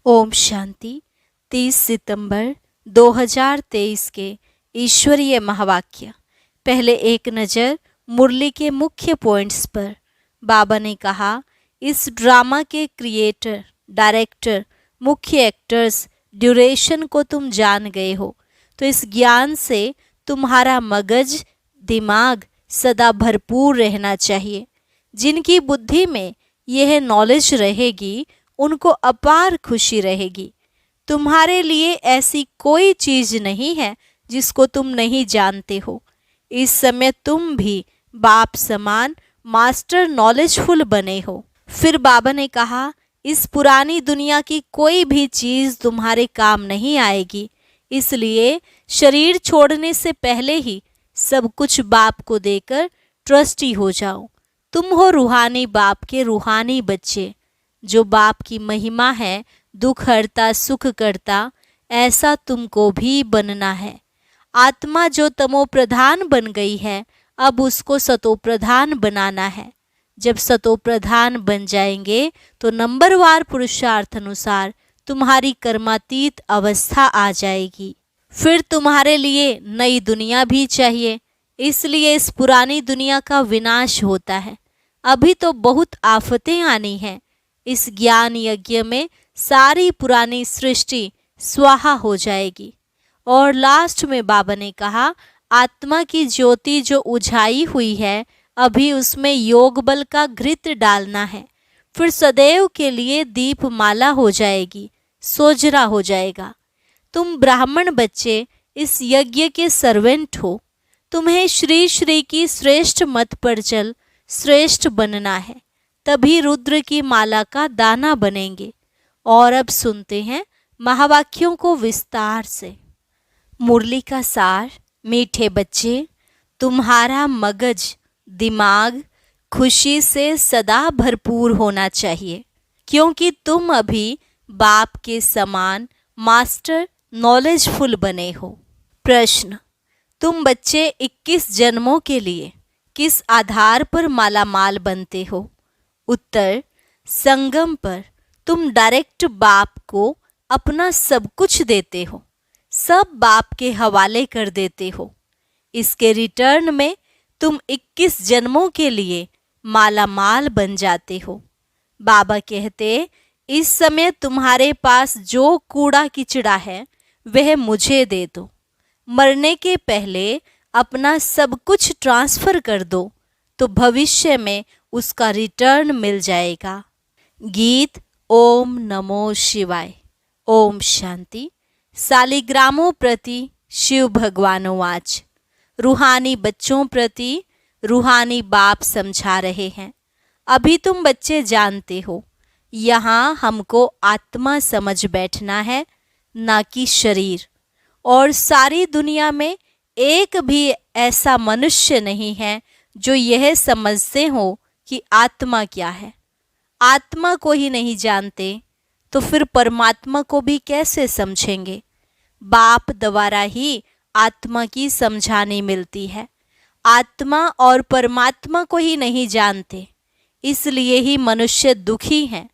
ओम शांति। 30 सितंबर 2023 के ईश्वरीय महावाक्य। पहले एक नज़र मुरली के मुख्य पॉइंट्स पर। बाबा ने कहा, इस ड्रामा के क्रिएटर, डायरेक्टर, मुख्य एक्टर्स, ड्यूरेशन को तुम जान गए हो, तो इस ज्ञान से तुम्हारा मगज, दिमाग सदा भरपूर रहना चाहिए। जिनकी बुद्धि में यह नॉलेज रहेगी उनको अपार खुशी रहेगी। तुम्हारे लिए ऐसी कोई चीज़ नहीं है जिसको तुम नहीं जानते हो। इस समय तुम भी बाप समान मास्टर नॉलेजफुल बने हो। फिर बाबा ने कहा, इस पुरानी दुनिया की कोई भी चीज़ तुम्हारे काम नहीं आएगी, इसलिए शरीर छोड़ने से पहले ही सब कुछ बाप को देकर ट्रस्टी हो जाओ। तुम हो रूहानी बाप के रूहानी बच्चे। जो बाप की महिमा है, दुख हरता सुख करता, ऐसा तुमको भी बनना है। आत्मा जो तमो प्रधान बन गई है, अब उसको सतो प्रधान बनाना है। जब सतो प्रधान बन जाएंगे तो नंबरवार पुरुषार्थ अनुसार तुम्हारी कर्मातीत अवस्था आ जाएगी। फिर तुम्हारे लिए नई दुनिया भी चाहिए, इसलिए इस पुरानी दुनिया का विनाश होता है। अभी तो बहुत आफतें आनी हैं। इस ज्ञान यज्ञ में सारी पुरानी सृष्टि स्वाहा हो जाएगी। और लास्ट में बाबा ने कहा, आत्मा की ज्योति जो उझाई हुई है, अभी उसमें योग बल का घृत डालना है। फिर सदैव के लिए दीप माला हो जाएगी, सोजरा हो जाएगा। तुम ब्राह्मण बच्चे इस यज्ञ के सर्वेंट हो। तुम्हें श्री श्री की श्रेष्ठ मत पर चल श्रेष्ठ बनना है, तभी रुद्र की माला का दाना बनेंगे। और अब सुनते हैं महावाक्यों को विस्तार से। मुरली का सार। मीठे बच्चे, तुम्हारा मगज, दिमाग खुशी से सदा भरपूर होना चाहिए, क्योंकि तुम अभी बाप के समान मास्टर नॉलेजफुल बने हो। प्रश्न, तुम बच्चे 21 जन्मों के लिए किस आधार पर मालामाल बनते हो? उत्तर, संगम पर तुम डायरेक्ट बाप को अपना सब कुछ देते हो, सब बाप के हवाले कर देते हो। इसके रिटर्न में तुम 21 जन्मों के लिए मालामाल बन जाते हो। बाबा कहते, इस समय तुम्हारे पास जो कूड़ा किचड़ा है वह मुझे दे दो। मरने के पहले अपना सब कुछ ट्रांसफ़र कर दो, तो भविष्य में उसका रिटर्न मिल जाएगा। गीत। ओम नमो शिवाय। ओम शांति। सालिग्रामों प्रति शिव भगवानों रूहानी बच्चों प्रति रूहानी बाप समझा रहे हैं। अभी तुम बच्चे जानते हो, यहाँ हमको आत्मा समझ बैठना है, ना कि शरीर। और सारी दुनिया में एक भी ऐसा मनुष्य नहीं है जो यह समझते हो कि आत्मा क्या है। आत्मा को ही नहीं जानते तो फिर परमात्मा को भी कैसे समझेंगे? बाप द्वारा ही आत्मा की समझानी मिलती है। आत्मा और परमात्मा को ही नहीं जानते, इसलिए ही मनुष्य दुखी हैं।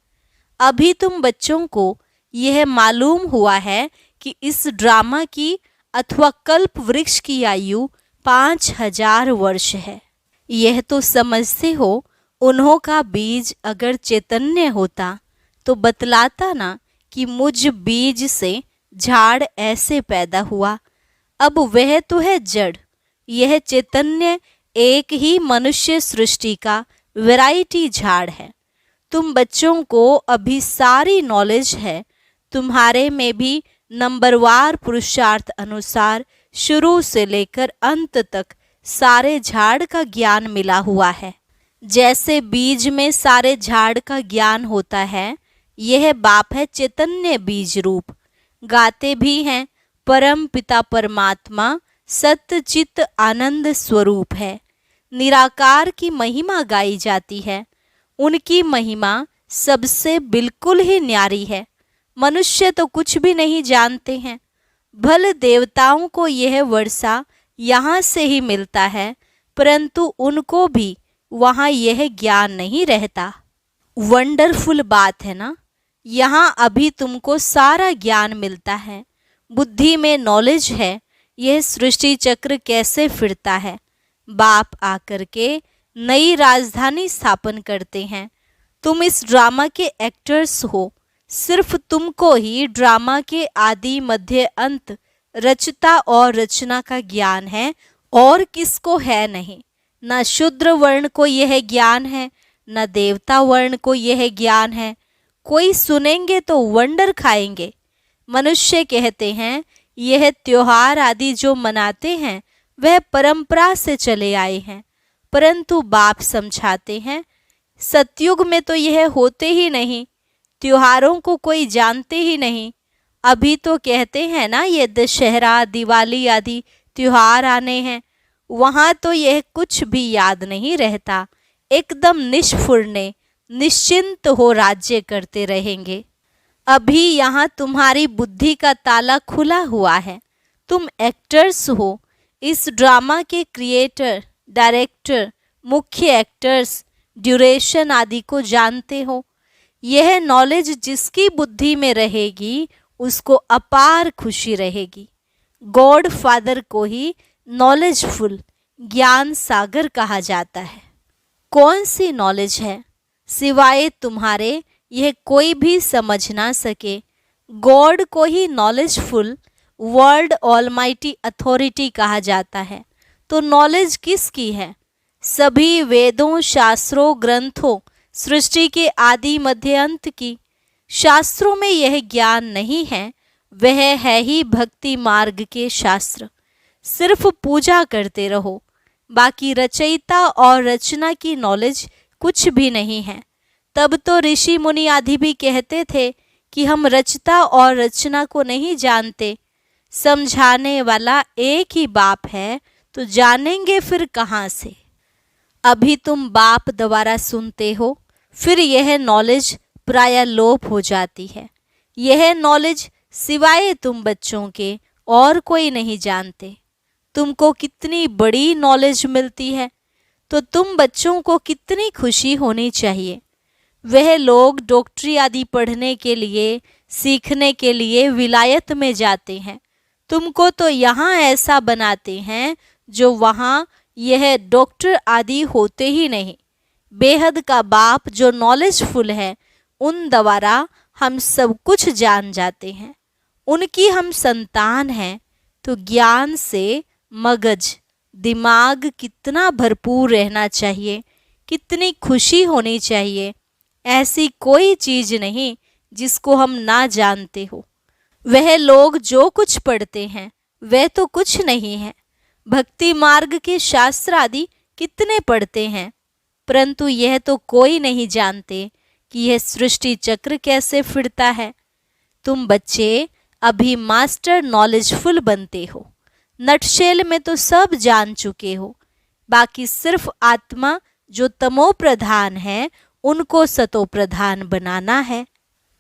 अभी तुम बच्चों को यह मालूम हुआ है कि इस ड्रामा की अथवा कल्प वृक्ष की आयु 5000 वर्ष है। यह तो समझते हो, उन्हों का बीज अगर चैतन्य होता तो बतलाता ना कि मुझ बीज से झाड़ ऐसे पैदा हुआ। अब वह तो है जड़, यह चैतन्य एक ही मनुष्य सृष्टि का वैरायटी झाड़ है। तुम बच्चों को अभी सारी नॉलेज है। तुम्हारे में भी नंबरवार पुरुषार्थ अनुसार शुरू से लेकर अंत तक सारे झाड़ का ज्ञान मिला हुआ है। जैसे बीज में सारे झाड़ का ज्ञान होता है, यह बाप है चैतन्य बीज रूप। गाते भी हैं, परम पिता परमात्मा सत्य चित्त आनंद स्वरूप है। निराकार की महिमा गाई जाती है। उनकी महिमा सबसे बिल्कुल ही न्यारी है। मनुष्य तो कुछ भी नहीं जानते हैं। भले देवताओं को यह वर्षा यहाँ से ही मिलता है, परंतु उनको भी वहाँ यह ज्ञान नहीं रहता। वंडरफुल बात है ना। यहाँ अभी तुमको सारा ज्ञान मिलता है, बुद्धि में नॉलेज है, यह सृष्टि चक्र कैसे फिरता है। बाप आकर के नई राजधानी स्थापन करते हैं। तुम इस ड्रामा के एक्टर्स हो। सिर्फ तुमको ही ड्रामा के आदि मध्य अंत, रचता और रचना का ज्ञान है, और किसको है नहीं। न शूद्र वर्ण को यह ज्ञान है, न देवता वर्ण को यह ज्ञान है। कोई सुनेंगे तो वंडर खाएंगे। मनुष्य कहते हैं यह त्योहार आदि जो मनाते हैं वह परंपरा से चले आए हैं, परंतु बाप समझाते हैं सतयुग में तो यह होते ही नहीं, त्योहारों को कोई जानते ही नहीं। अभी तो कहते हैं ना ये दशहरा दिवाली आदि त्योहार आने हैं, वहाँ तो यह कुछ भी याद नहीं रहता, एकदम निष्फुर्णे निश्चिंत हो राज्य करते रहेंगे। अभी यहाँ तुम्हारी बुद्धि का ताला खुला हुआ है। तुम एक्टर्स हो, इस ड्रामा के क्रिएटर, डायरेक्टर, मुख्य एक्टर्स, ड्यूरेशन आदि को जानते हो। यह नॉलेज जिसकी बुद्धि में रहेगी उसको अपार खुशी रहेगी। गॉड फादर को ही नॉलेजफुल, ज्ञान सागर कहा जाता है। कौन सी नॉलेज है सिवाय तुम्हारे यह कोई भी समझ ना सके। गॉड को ही नॉलेजफुल, वर्ल्ड ऑलमाइटी अथॉरिटी कहा जाता है। तो नॉलेज किसकी है? सभी वेदों, शास्त्रों, ग्रंथों, सृष्टि के आदि मध्य अंत की। शास्त्रों में यह ज्ञान नहीं है, वह है ही भक्ति मार्ग के शास्त्र। सिर्फ पूजा करते रहो, बाकी रचयिता और रचना की नॉलेज कुछ भी नहीं है। तब तो ऋषि मुनि आदि भी कहते थे कि हम रचता और रचना को नहीं जानते। समझाने वाला एक ही बाप है, तो जानेंगे फिर कहाँ से। अभी तुम बाप द्वारा सुनते हो, फिर यह नॉलेज प्राय लोप हो जाती है। यह नॉलेज सिवाय तुम बच्चों के और कोई नहीं जानते। तुमको कितनी बड़ी नॉलेज मिलती है, तो तुम बच्चों को कितनी खुशी होनी चाहिए। वह लोग डॉक्टरी आदि पढ़ने के लिए, सीखने के लिए विलायत में जाते हैं। तुमको तो यहाँ ऐसा बनाते हैं जो वहाँ यह डॉक्टर आदि होते ही नहीं। बेहद का बाप जो नॉलेजफुल है, उन द्वारा हम सब कुछ जान जाते हैं। उनकी हम संतान हैं, तो ज्ञान से मगज, दिमाग कितना भरपूर रहना चाहिए, कितनी खुशी होनी चाहिए। ऐसी कोई चीज नहीं जिसको हम ना जानते हो। वह लोग जो कुछ पढ़ते हैं वह तो कुछ नहीं है। भक्ति मार्ग के शास्त्र आदि कितने पढ़ते हैं, परंतु यह तो कोई नहीं जानते कि यह सृष्टि चक्र कैसे फिरता है। तुम बच्चे अभी मास्टर नॉलेजफुल बनते हो। नटशेल में तो सब जान चुके हो, बाकी सिर्फ आत्मा जो तमो प्रधान है उनको सतो प्रधान बनाना है।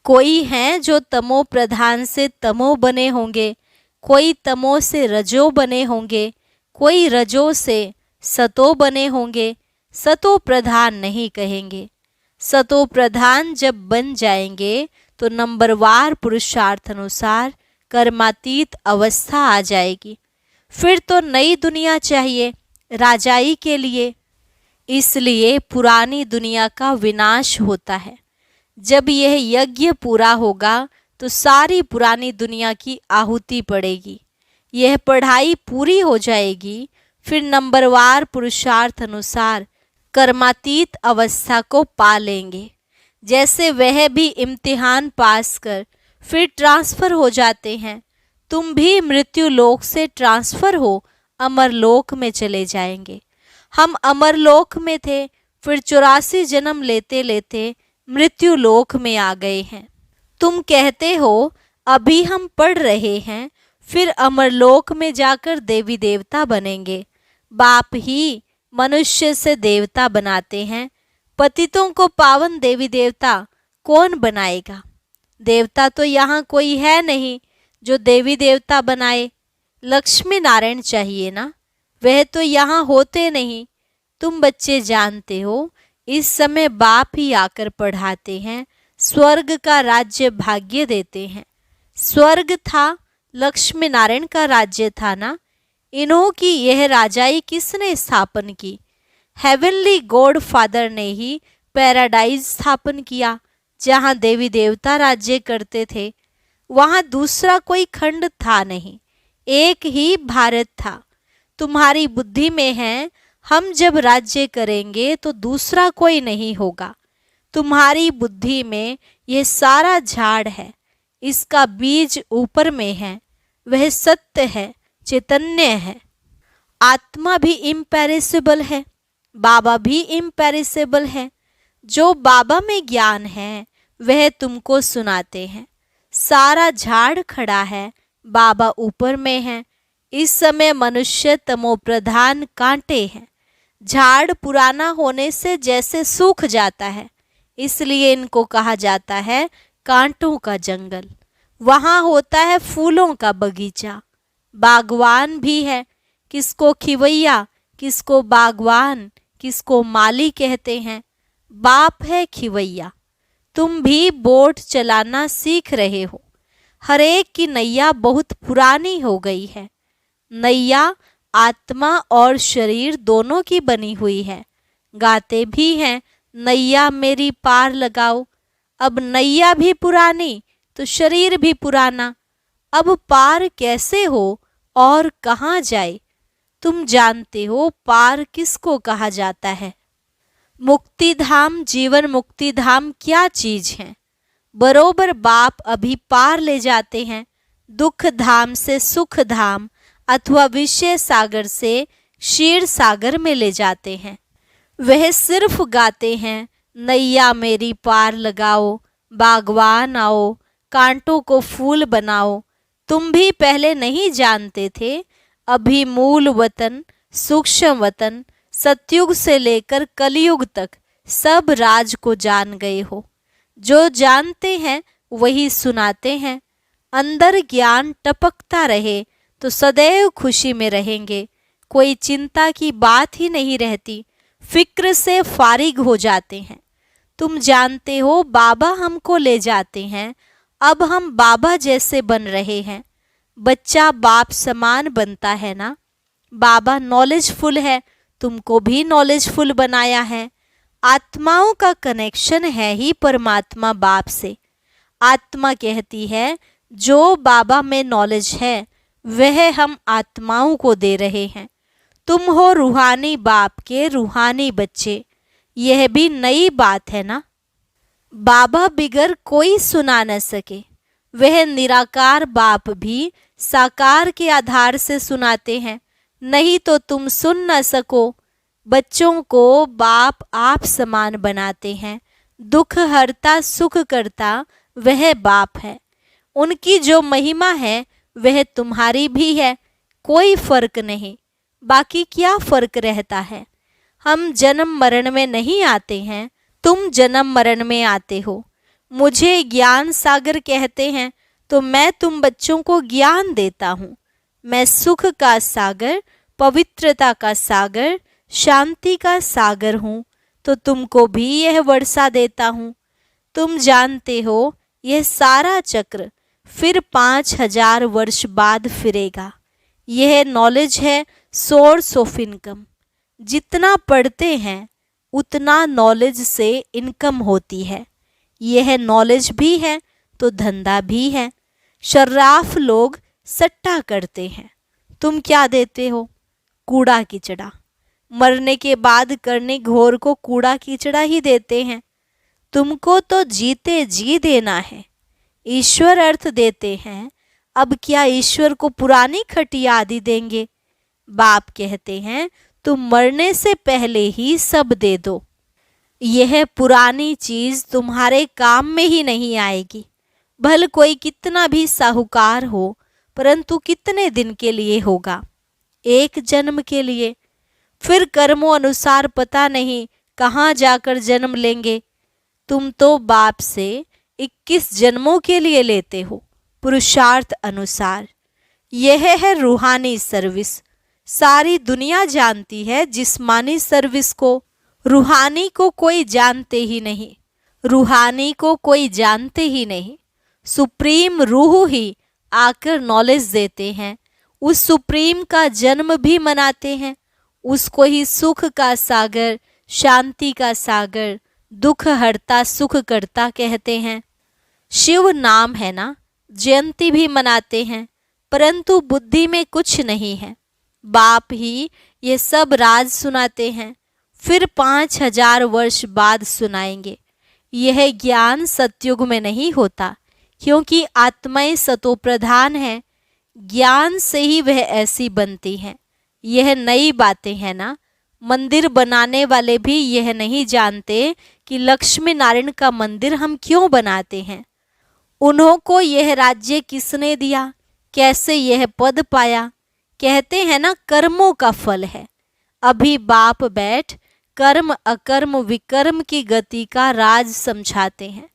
कोई हैं जो तमो प्रधान से तमो बने होंगे, कोई तमो से रजो बने होंगे, कोई रजो से सतो बने होंगे। सतो प्रधान नहीं कहेंगे। सतो प्रधान जब बन जाएंगे तो नंबरवार पुरुषार्थ अनुसार कर्मातीत अवस्था आ जाएगी। फिर तो नई दुनिया चाहिए राजाई के लिए। इसलिए पुरानी दुनिया का विनाश होता है। जब यह यज्ञ पूरा होगा तो सारी पुरानी दुनिया की आहुति पड़ेगी। यह पढ़ाई पूरी हो जाएगी, फिर नंबरवार पुरुषार्थ अनुसार कर्मातीत अवस्था को पा लेंगे। जैसे वह भी इम्तिहान पास कर फिर ट्रांसफर हो जाते हैं, तुम भी मृत्यु लोक से ट्रांसफर हो अमरलोक में चले जाएंगे। हम अमरलोक में थे, फिर 84 जन्म लेते लेते मृत्यु लोक में आ गए हैं। तुम कहते हो अभी हम पढ़ रहे हैं, फिर अमरलोक में जाकर देवी देवता बनेंगे। बाप ही मनुष्य से देवता बनाते हैं। पतितों को पावन देवी देवता कौन बनाएगा? देवता तो यहाँ कोई है नहीं जो देवी देवता बनाए। लक्ष्मी नारायण चाहिए ना, वह तो यहाँ होते नहीं। तुम बच्चे जानते हो, इस समय बाप ही आकर पढ़ाते हैं, स्वर्ग का राज्य भाग्य देते हैं। स्वर्ग था, लक्ष्मी नारायण का राज्य था ना। इन्हों की यह राजाई किसने स्थापन की? हेवनली गॉड फादर ने ही पैराडाइज स्थापन किया, जहाँ देवी देवता राज्य करते थे। वहाँ दूसरा कोई खंड था नहीं, एक ही भारत था। तुम्हारी बुद्धि में है, हम जब राज्य करेंगे तो दूसरा कोई नहीं होगा। तुम्हारी बुद्धि में यह सारा झाड़ है, इसका बीज ऊपर में है, वह सत्य है, चैतन्य है। आत्मा भी इम्पेरिसेबल है, बाबा भी इम्पेरिसेबल है। जो बाबा में ज्ञान है वह तुमको सुनाते हैं। सारा झाड़ खड़ा है, बाबा ऊपर में है। इस समय मनुष्य तमोप्रधान कांटे हैं। झाड़ पुराना होने से जैसे सूख जाता है, इसलिए इनको कहा जाता है कांटों का जंगल। वहाँ होता है फूलों का बगीचा। बागवान भी है, किसको खिवैया, किसको बागवान, किसको माली कहते हैं। बाप है खिवैया। तुम भी बोट चलाना सीख रहे हो। हर एक की नैया बहुत पुरानी हो गई है। नैया आत्मा और शरीर दोनों की बनी हुई है। गाते भी हैं, नैया मेरी पार लगाओ। अब नैया भी पुरानी तो शरीर भी पुराना। अब पार कैसे हो और कहाँ जाए? तुम जानते हो पार किसको कहा जाता है? मुक्ति धाम, जीवन मुक्ति धाम क्या चीज है? बरोबर बाप अभी पार ले जाते हैं। दुख धाम से सुख धाम अथवा विषय सागर से क्षीर सागर में ले जाते हैं। वह सिर्फ गाते हैं, नैया मेरी पार लगाओ, बागवान आओ, कांटों को फूल बनाओ। तुम भी पहले नहीं जानते थे। अभी मूल वतन, सूक्ष्म वतन, सतयुग से लेकर कलयुग तक सब राज को जान गए हो। जो जानते हैं वही सुनाते हैं। अंदर ज्ञान टपकता रहे तो सदैव खुशी में रहेंगे। कोई चिंता की बात ही नहीं रहती, फिक्र से फारिग हो जाते हैं। तुम जानते हो बाबा हमको ले जाते हैं। अब हम बाबा जैसे बन रहे हैं। बच्चा बाप समान बनता है ना। बाबा नॉलेजफुल है, तुमको भी नॉलेजफुल बनाया है। आत्माओं का कनेक्शन है ही परमात्मा बाप से। आत्मा कहती है जो बाबा में नॉलेज है वह हम आत्माओं को दे रहे हैं। तुम हो रूहानी बाप के रूहानी बच्चे। यह भी नई बात है ना। बाबा बिगर कोई सुना न सके। वह निराकार बाप भी साकार के आधार से सुनाते हैं, नहीं तो तुम सुन न सको। बच्चों को बाप आप समान बनाते हैं। दुख हरता सुख करता वह बाप है। उनकी जो महिमा है वह तुम्हारी भी है। कोई फर्क नहीं। बाकी क्या फर्क रहता है? हम जन्म मरण में नहीं आते हैं, तुम जन्म मरण में आते हो। मुझे ज्ञान सागर कहते हैं तो मैं तुम बच्चों को ज्ञान देता हूँ। मैं सुख का सागर, पवित्रता का सागर, शांति का सागर हूँ, तो तुमको भी यह वर्षा देता हूँ। तुम जानते हो यह सारा चक्र फिर 5000 वर्ष बाद फिरेगा। यह नॉलेज है सोर्स ऑफ इनकम। जितना पढ़ते हैं उतना नॉलेज से इनकम होती है। यह नॉलेज भी है तो धंधा भी है। शर्राफ लोग सट्टा करते हैं। तुम क्या देते हो? कूड़ा कीचड़ा। मरने के बाद करने घोर को कूड़ा कीचड़ा ही देते हैं। तुमको तो जीते जी देना है। ईश्वर अर्थ देते हैं। अब क्या ईश्वर को पुरानी खटिया आदि देंगे? बाप कहते हैं तुम मरने से पहले ही सब दे दो। यह पुरानी चीज तुम्हारे काम में ही नहीं आएगी। भल कोई कितना भी साहूकार हो, परंतु कितने दिन के लिए होगा? एक जन्म के लिए। फिर कर्मों अनुसार पता नहीं कहाँ जाकर जन्म लेंगे। तुम तो बाप से 21 जन्मों के लिए लेते हो, पुरुषार्थ अनुसार। यह है रूहानी सर्विस। सारी दुनिया जानती है जिस्मानी सर्विस को, रूहानी को कोई जानते ही नहीं। रूहानी को कोई जानते ही नहीं, सुप्रीम रूह ही आकर नॉलेज देते हैं। उस सुप्रीम का जन्म भी मनाते हैं, उसको ही सुख का सागर, शांति का सागर, दुख हरता सुख करता कहते हैं। शिव नाम है ना, जयंती भी मनाते हैं, परंतु बुद्धि में कुछ नहीं है। बाप ही ये सब राज सुनाते हैं, फिर 5000 वर्ष बाद सुनाएंगे। यह ज्ञान सतयुग में नहीं होता, क्योंकि आत्माएं सतो प्रधान है, ज्ञान से ही वह ऐसी बनती हैं। यह नई बातें हैं ना। मंदिर बनाने वाले भी यह नहीं जानते कि लक्ष्मी नारायण का मंदिर हम क्यों बनाते हैं। उन्हों को यह राज्य किसने दिया, कैसे यह पद पाया। कहते हैं ना, कर्मों का फल है। अभी बाप बैठ कर्म अकर्म विकर्म की गति का राज समझाते हैं।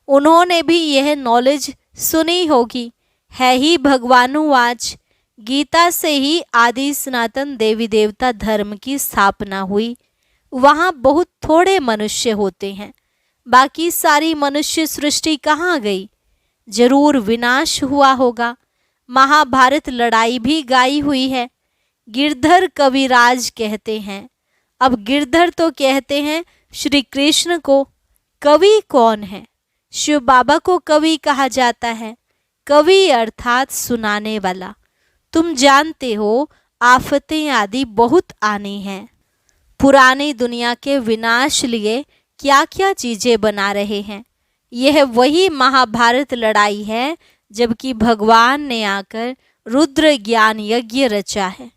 उन्होंने भी यह नॉलेज सुनी होगी। है ही भगवानुवाच, गीता से ही आदि सनातन देवी देवता धर्म की स्थापना हुई। वहाँ बहुत थोड़े मनुष्य होते हैं, बाकी सारी मनुष्य सृष्टि कहाँ गई। जरूर विनाश हुआ होगा। महाभारत लड़ाई भी गाई हुई है। गिरधर कविराज कहते हैं। अब गिरधर तो कहते हैं श्री कृष्ण को। कवि कौन है? शिव बाबा को कवि कहा जाता है। कवि अर्थात सुनाने वाला। तुम जानते हो आफतें आदि बहुत आनी हैं। पुरानी दुनिया के विनाश लिए क्या क्या चीजें बना रहे हैं। यह वही महाभारत लड़ाई है, जबकि भगवान ने आकर रुद्र ज्ञान यज्ञ रचा है।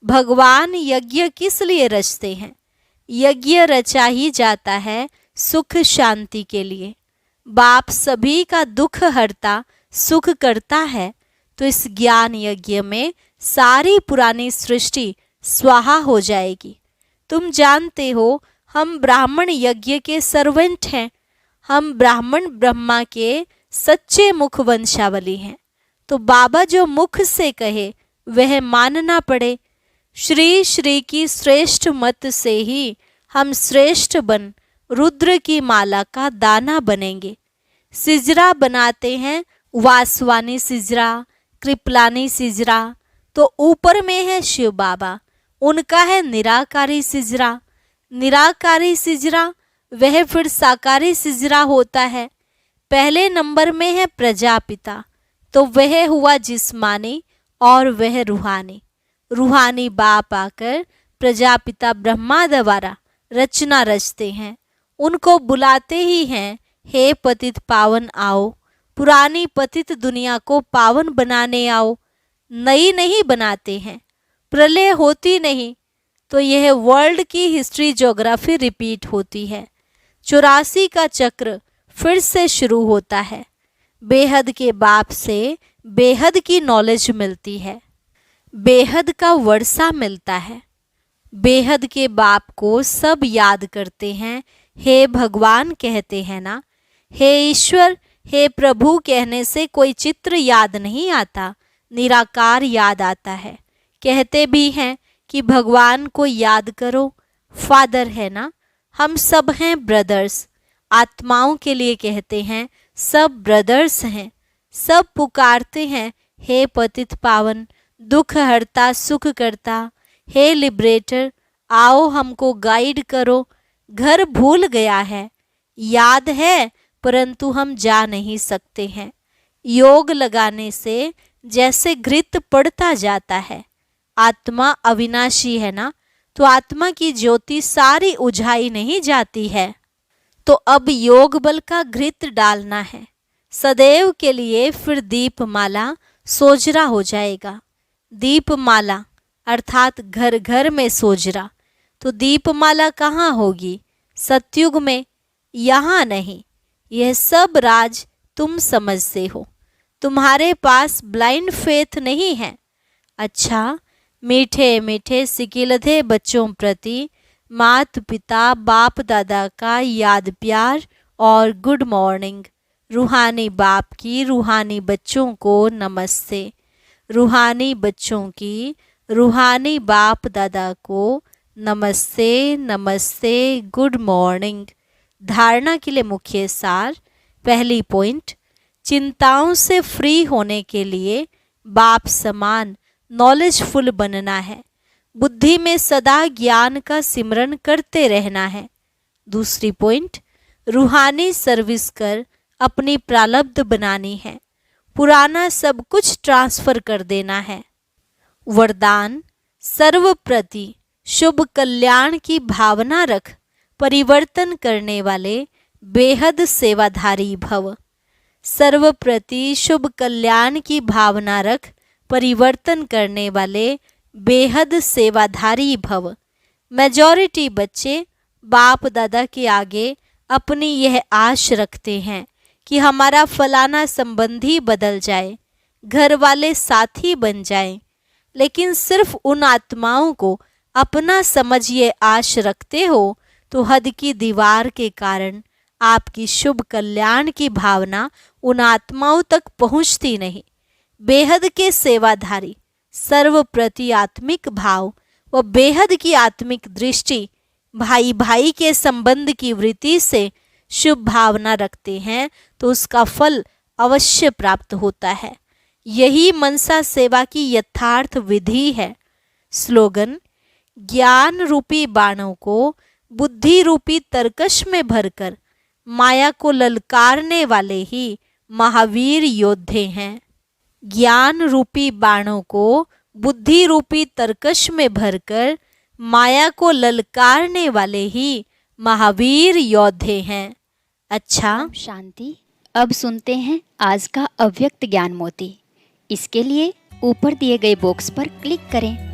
भगवान यज्ञ किस लिए रचते हैं? यज्ञ रचा ही जाता है सुख शांति के लिए। बाप सभी का दुख हरता सुख करता है, तो इस ज्ञान यज्ञ में सारी पुरानी सृष्टि स्वाहा हो जाएगी। तुम जानते हो हम ब्राह्मण यज्ञ के सर्वेंट हैं। हम ब्राह्मण ब्रह्मा के सच्चे मुख वंशावली हैं। तो बाबा जो मुख से कहे वह मानना पड़े। श्री श्री की श्रेष्ठ मत से ही हम श्रेष्ठ बन रुद्र की माला का दाना बनेंगे। सिजरा बनाते हैं, वासवानी सिजरा, कृपलानी सिजरा, तो ऊपर में है शिव बाबा, उनका है निराकारी सिजरा। निराकारी सिजरा वह फिर साकारी सिजरा होता है। पहले नंबर में है प्रजापिता, तो वह हुआ जिस्मानी और वह रूहानी। रूहानी बाप आकर प्रजापिता ब्रह्मा द्वारा रचना रचते हैं। उनको बुलाते ही हैं, हे पतित पावन आओ, पुरानी पतित दुनिया को पावन बनाने आओ। नई नहीं बनाते हैं। प्रलय होती नहीं तो यह वर्ल्ड की हिस्ट्री ज्योग्राफी रिपीट होती है। 84 का चक्र फिर से शुरू होता है। बेहद के बाप से बेहद की नॉलेज मिलती है, बेहद का वर्षा मिलता है। बेहद के बाप को सब याद करते हैं। हे भगवान कहते हैं ना, हे ईश्वर, हे प्रभु कहने से कोई चित्र याद नहीं आता, निराकार याद आता है। कहते भी हैं कि भगवान को याद करो, फादर है ना। हम सब हैं ब्रदर्स। आत्माओं के लिए कहते हैं सब ब्रदर्स हैं। सब पुकारते हैं, हे पतित पावन, दुख हरता सुख करता, हे लिबरेटर, आओ हमको गाइड करो। घर भूल गया है, याद है परंतु हम जा नहीं सकते हैं। योग लगाने से जैसे घृत पड़ता जाता है। आत्मा अविनाशी है ना, तो आत्मा की ज्योति सारी उझाई नहीं जाती है। तो अब योग बल का घृत डालना है सदैव के लिए। फिर दीपमाला सोजरा हो जाएगा। दीपमाला अर्थात घर घर में सोजरा। तो दीपमाला कहाँ होगी? सतयुग में, यहाँ नहीं। यह सब राज तुम समझते हो। तुम्हारे पास ब्लाइंड फेथ नहीं है। अच्छा, मीठे मीठे सिकिलधे बच्चों प्रति माता पिता बाप दादा का याद प्यार और गुड मॉर्निंग। रूहानी बाप की रूहानी बच्चों को नमस्ते। रूहानी बच्चों की रूहानी बाप दादा को नमस्ते नमस्ते, गुड मॉर्निंग। धारणा के लिए मुख्य सार। पहली पॉइंट, चिंताओं से फ्री होने के लिए बाप समान नॉलेजफुल बनना है। बुद्धि में सदा ज्ञान का सिमरन करते रहना है। दूसरी पॉइंट, रूहानी सर्विस कर अपनी प्रारब्ध बनानी है। पुराना सब कुछ ट्रांसफर कर देना है। वरदान, सर्वप्रति शुभ कल्याण की भावना रख परिवर्तन करने वाले बेहद सेवाधारी भव। सर्वप्रति शुभ कल्याण की भावना रख परिवर्तन करने वाले बेहद सेवाधारी भव। मेजॉरिटी बच्चे बाप दादा के आगे अपनी यह आश रखते हैं कि हमारा फलाना संबंधी बदल जाए, घर वाले साथी बन जाएं, लेकिन सिर्फ उन आत्माओं को अपना समझ ये आश रखते हो तो हद की दीवार के कारण आपकी शुभ कल्याण की भावना उन आत्माओं तक पहुंचती नहीं। बेहद के सेवाधारी सर्वप्रति आत्मिक भाव व बेहद की आत्मिक दृष्टि भाई भाई के संबंध की वृत्ति से शुभ भावना रखते हैं तो उसका फल अवश्य प्राप्त होता है। यही मनसा सेवा की यथार्थ विधि है। स्लोगन, ज्ञान रूपी बाणों को बुद्धि रूपी तरकश में भरकर माया को ललकारने वाले ही महावीर योद्धे हैं। ज्ञान रूपी बाणों को बुद्धि रूपी तरकश में भरकर माया को ललकारने वाले ही महावीर योद्धे हैं। अच्छा, शांति। अब सुनते हैं आज का अव्यक्त ज्ञान मोती। इसके लिए ऊपर दिए गए बॉक्स पर क्लिक करें।